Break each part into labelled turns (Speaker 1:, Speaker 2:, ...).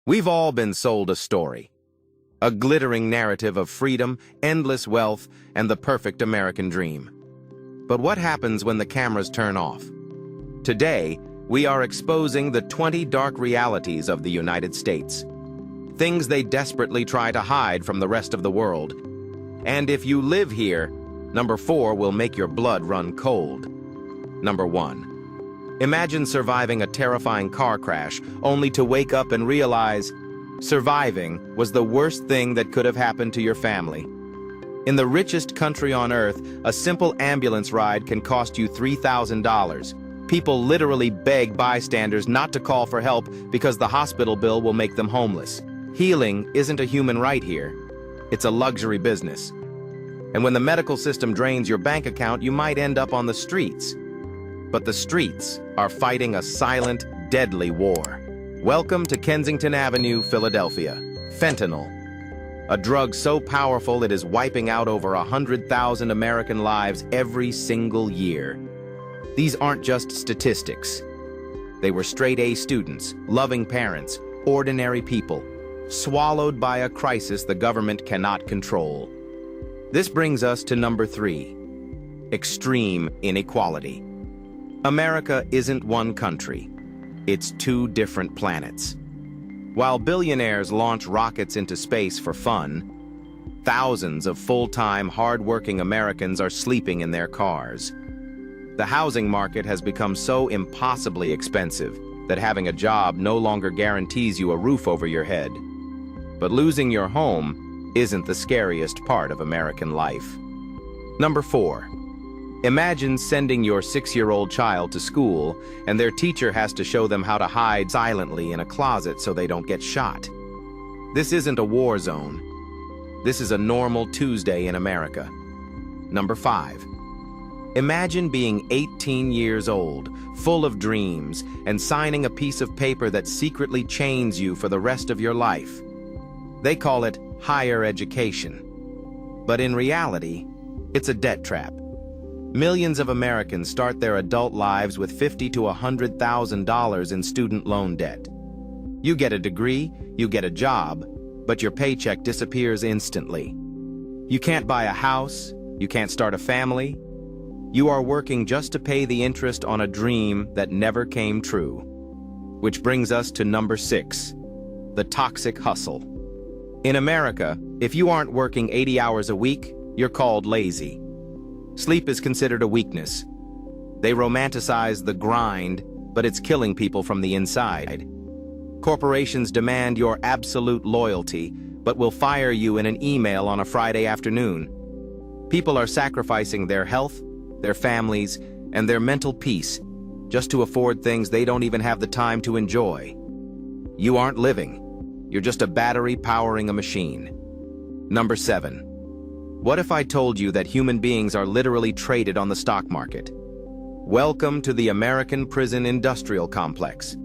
Speaker 1: We've all been sold a story, a glittering narrative of freedom, endless wealth, and the perfect American dream. But what happens when the cameras turn off? Today, we are exposing the 20 dark realities of the United States. Things they desperately try to hide from the rest of the world. And if you live here, number 4 will make your blood run cold. Number 1. Imagine surviving a terrifying car crash only to wake up and realize surviving was the worst thing that could have happened to your family. In the richest country on earth, a simple ambulance ride can cost you $3,000. People literally beg bystanders not to call for help because the hospital bill will make them homeless. Healing isn't a human right here. It's a luxury business. And when the medical system drains your bank account, you might end up on the streets. But the streets are fighting a silent, deadly war. Welcome to Kensington Avenue, Philadelphia. Fentanyl. A drug so powerful it is wiping out over 100,000 American lives every single year. These aren't just statistics. They were straight-A students, loving parents, ordinary people, swallowed by a crisis the government cannot control. This brings us to number 3, extreme inequality. America isn't one country. It's 2 different planets. While billionaires launch rockets into space for fun, thousands of full-time, hard-working Americans are sleeping in their cars. The housing market has become so impossibly expensive that having a job no longer guarantees you a roof over your head. But losing your home isn't the scariest part of American life. Number 4. Imagine sending your 6-year-old child to school and their teacher has to show them how to hide silently in a closet so they don't get shot. This isn't a war zone. This is a normal Tuesday in America. Number 5. Imagine being 18 years old, full of dreams, and signing a piece of paper that secretly chains you for the rest of your life. They call it higher education. But in reality, it's a debt trap. Millions of Americans start their adult lives with $50,000 to $100,000 in student loan debt. You get a degree, you get a job, but your paycheck disappears instantly. You can't buy a house, you can't start a family. You are working just to pay the interest on a dream that never came true. Which brings us to number 6, the toxic hustle. In America, if you aren't working 80 hours a week, you're called lazy. Sleep is considered a weakness. They romanticize the grind, but it's killing people from the inside. Corporations demand your absolute loyalty, but will fire you in an email on a Friday afternoon. People are sacrificing their health, their families, and their mental peace just to afford things they don't even have the time to enjoy. You aren't living. You're just a battery powering a machine. Number 7. What if I told you that human beings are literally traded on the stock market? Welcome to the American prison industrial complex.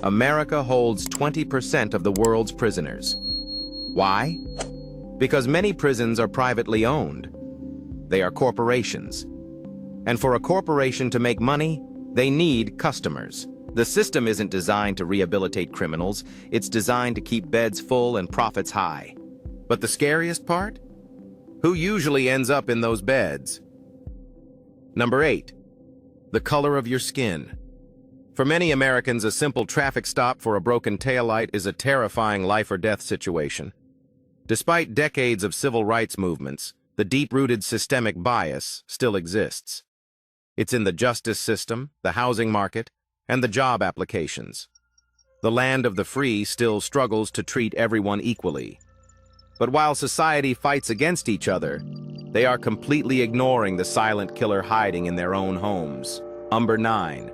Speaker 1: America holds 20% of the world's prisoners. Why? Because many prisons are privately owned. They are corporations. And for a corporation to make money, they need customers. The system isn't designed to rehabilitate criminals, it's designed to keep beds full and profits high. But the scariest part? Who usually ends up in those beds? Number 8. The color of your skin. For many Americans, a simple traffic stop for a broken taillight is a terrifying life-or-death situation. Despite decades of civil rights movements, the deep-rooted systemic bias still exists. It's in the justice system, the housing market, and the job applications. The land of the free still struggles to treat everyone equally. But while society fights against each other, they are completely ignoring the silent killer hiding in their own homes. Number 9.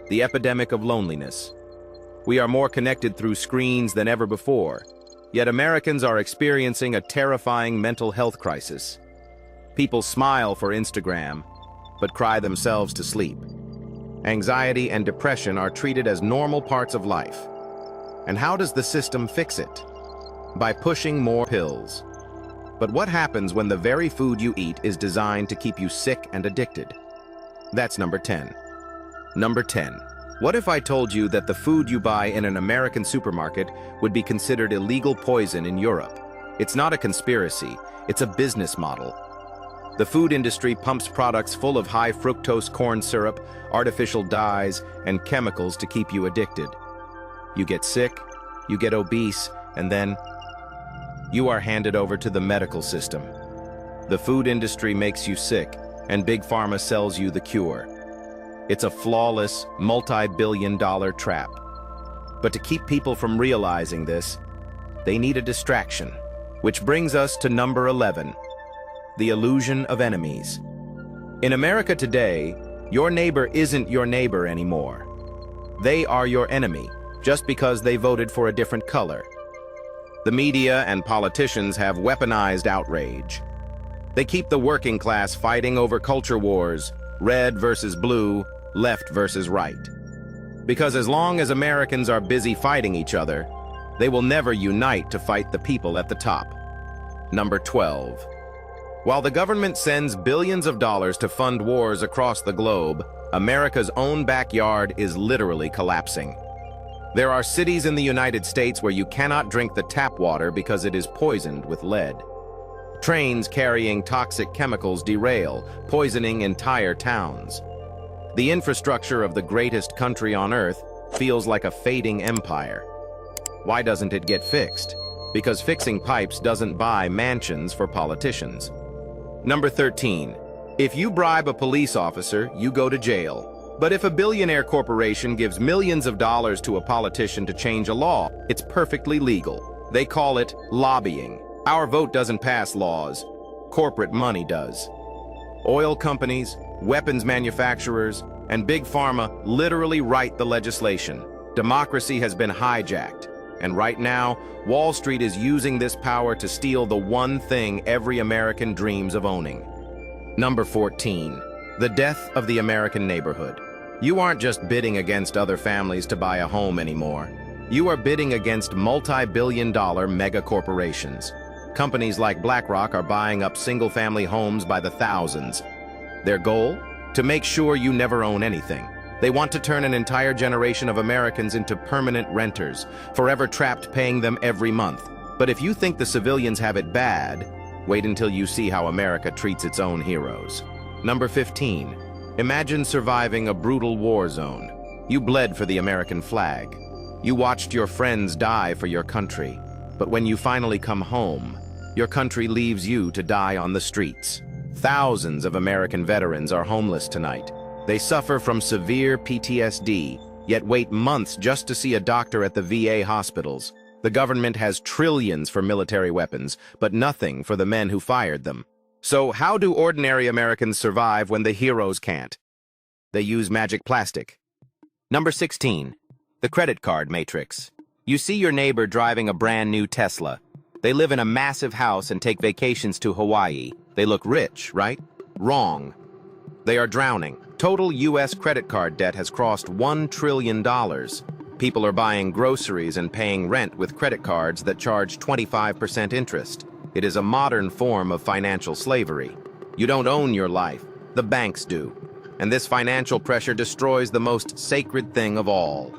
Speaker 1: The epidemic of loneliness. We are more connected through screens than ever before, yet Americans are experiencing a terrifying mental health crisis. People smile for Instagram, but cry themselves to sleep. Anxiety and depression are treated as normal parts of life. And how does the system fix it? By pushing more pills. But what happens when the very food you eat is designed to keep you sick and addicted? That's number 10. Number 10. What if I told you that the food you buy in an American supermarket would be considered illegal poison in Europe? It's not a conspiracy, it's a business model. The food industry pumps products full of high fructose corn syrup, artificial dyes, and chemicals to keep you addicted. You get sick, you get obese, and then you are handed over to the medical system. The food industry makes you sick, and Big Pharma sells you the cure. It's a flawless, multi-billion-dollar trap. But to keep people from realizing this, they need a distraction. Which brings us to number 11, the illusion of enemies. In America today, your neighbor isn't your neighbor anymore. They are your enemy, just because they voted for a different color. The media and politicians have weaponized outrage. They keep the working class fighting over culture wars, red versus blue, left versus right. Because as long as Americans are busy fighting each other, they will never unite to fight the people at the top. Number 12. While the government sends billions of dollars to fund wars across the globe, America's own backyard is literally collapsing. There are cities in the United States where you cannot drink the tap water because it is poisoned with lead. Trains carrying toxic chemicals derail, poisoning entire towns. The infrastructure of the greatest country on earth feels like a fading empire. Why doesn't it get fixed? Because fixing pipes doesn't buy mansions for politicians. Number 13. If you bribe a police officer, you go to jail. But if a billionaire corporation gives millions of dollars to a politician to change a law, it's perfectly legal. They call it lobbying. Our vote doesn't pass laws. Corporate money does. Oil companies, weapons manufacturers, and Big Pharma literally write the legislation. Democracy has been hijacked. And right now, Wall Street is using this power to steal the one thing every American dreams of owning. Number 14. The death of the American neighborhood. You aren't just bidding against other families to buy a home anymore. You are bidding against multi-billion-dollar mega corporations. Companies like BlackRock are buying up single-family homes by the thousands. Their goal? To make sure you never own anything. They want to turn an entire generation of Americans into permanent renters, forever trapped paying them every month. But if you think the civilians have it bad, wait until you see how America treats its own heroes. Number 15. Imagine surviving a brutal war zone. You bled for the American flag. You watched your friends die for your country. But when you finally come home, your country leaves you to die on the streets. Thousands of American veterans are homeless tonight. They suffer from severe PTSD, yet wait months just to see a doctor at the VA hospitals. The government has trillions for military weapons, but nothing for the men who fired them. So how do ordinary Americans survive when the heroes can't? They use magic plastic. Number 16. The credit card matrix. You see your neighbor driving a brand new Tesla. They live in a massive house and take vacations to Hawaii. They look rich, right? Wrong. They are drowning. Total U.S. credit card debt has crossed $1 trillion. People are buying groceries and paying rent with credit cards that charge 25% interest. It is a modern form of financial slavery. You don't own your life. The banks do. And this financial pressure destroys the most sacred thing of all.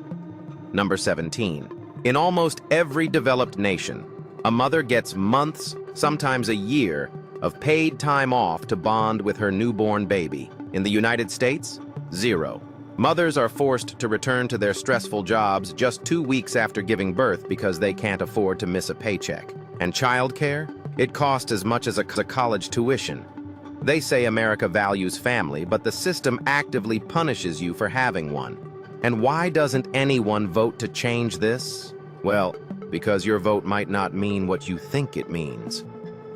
Speaker 1: Number 17. In almost every developed nation, a mother gets months, sometimes a year, of paid time off to bond with her newborn baby. In the United States, 0. Mothers are forced to return to their stressful jobs just 2 weeks after giving birth because they can't afford to miss a paycheck. And childcare? It costs as much as a college tuition. They say America values family, but the system actively punishes you for having one. And why doesn't anyone vote to change this? Well, because your vote might not mean what you think it means.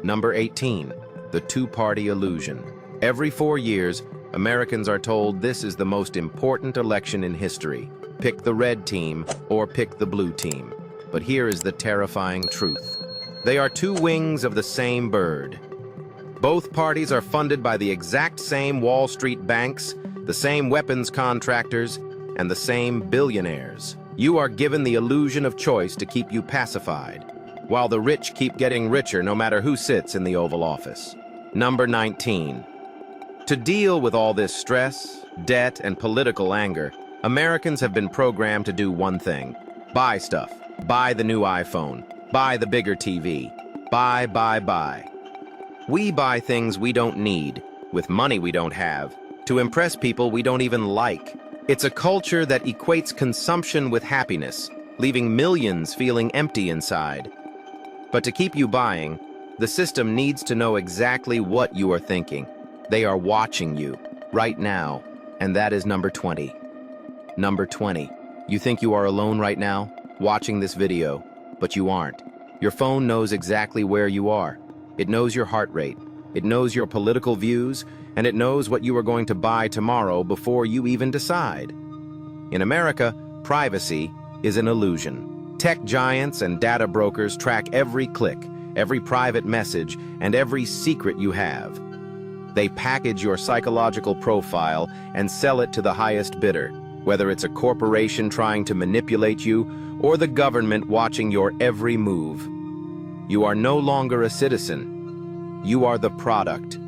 Speaker 1: Number 18. The two-party illusion. Every 4 years, Americans are told this is the most important election in history. Pick the red team or pick the blue team. But here is the terrifying truth. They are two wings of the same bird. Both parties are funded by the exact same Wall Street banks, the same weapons contractors, and the same billionaires. You are given the illusion of choice to keep you pacified, while the rich keep getting richer no matter who sits in the Oval Office. Number 19. To deal with all this stress, debt, and political anger, Americans have been programmed to do one thing: buy stuff. Buy the new iPhone. Buy the bigger TV. Buy. We buy things we don't need, with money we don't have, to impress people we don't even like. It's a culture that equates consumption with happiness, leaving millions feeling empty inside. But to keep you buying, the system needs to know exactly what you are thinking. They are watching you, right now, and that is number 20. Number 20. You think you are alone right now, watching this video, but you aren't. Your phone knows exactly where you are. It knows your heart rate, it knows your political views, and it knows what you are going to buy tomorrow before you even decide. In America, privacy is an illusion. Tech giants and data brokers track every click, every private message, and every secret you have. They package your psychological profile and sell it to the highest bidder, whether it's a corporation trying to manipulate you or the government watching your every move. You are no longer a citizen. You are the product.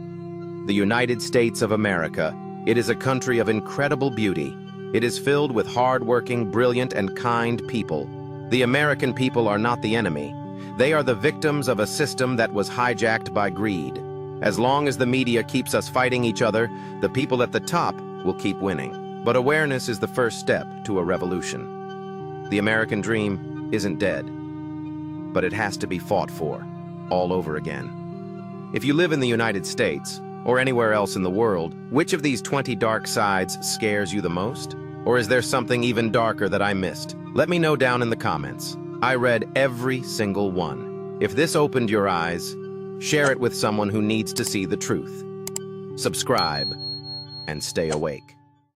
Speaker 1: The United States of America. It is a country of incredible beauty. It is filled with hard-working, brilliant, and kind people. The American people are not the enemy. They are the victims of a system that was hijacked by greed. As long as the media keeps us fighting each other, the people at the top will keep winning. But awareness is the first step to a revolution. The American dream isn't dead, but it has to be fought for, all over again. If you live in the United States, or anywhere else in the world, which of these 20 dark sides scares you the most? Or is there something even darker that I missed? Let me know down in the comments. I read every single one. If this opened your eyes, share it with someone who needs to see the truth. Subscribe and stay awake.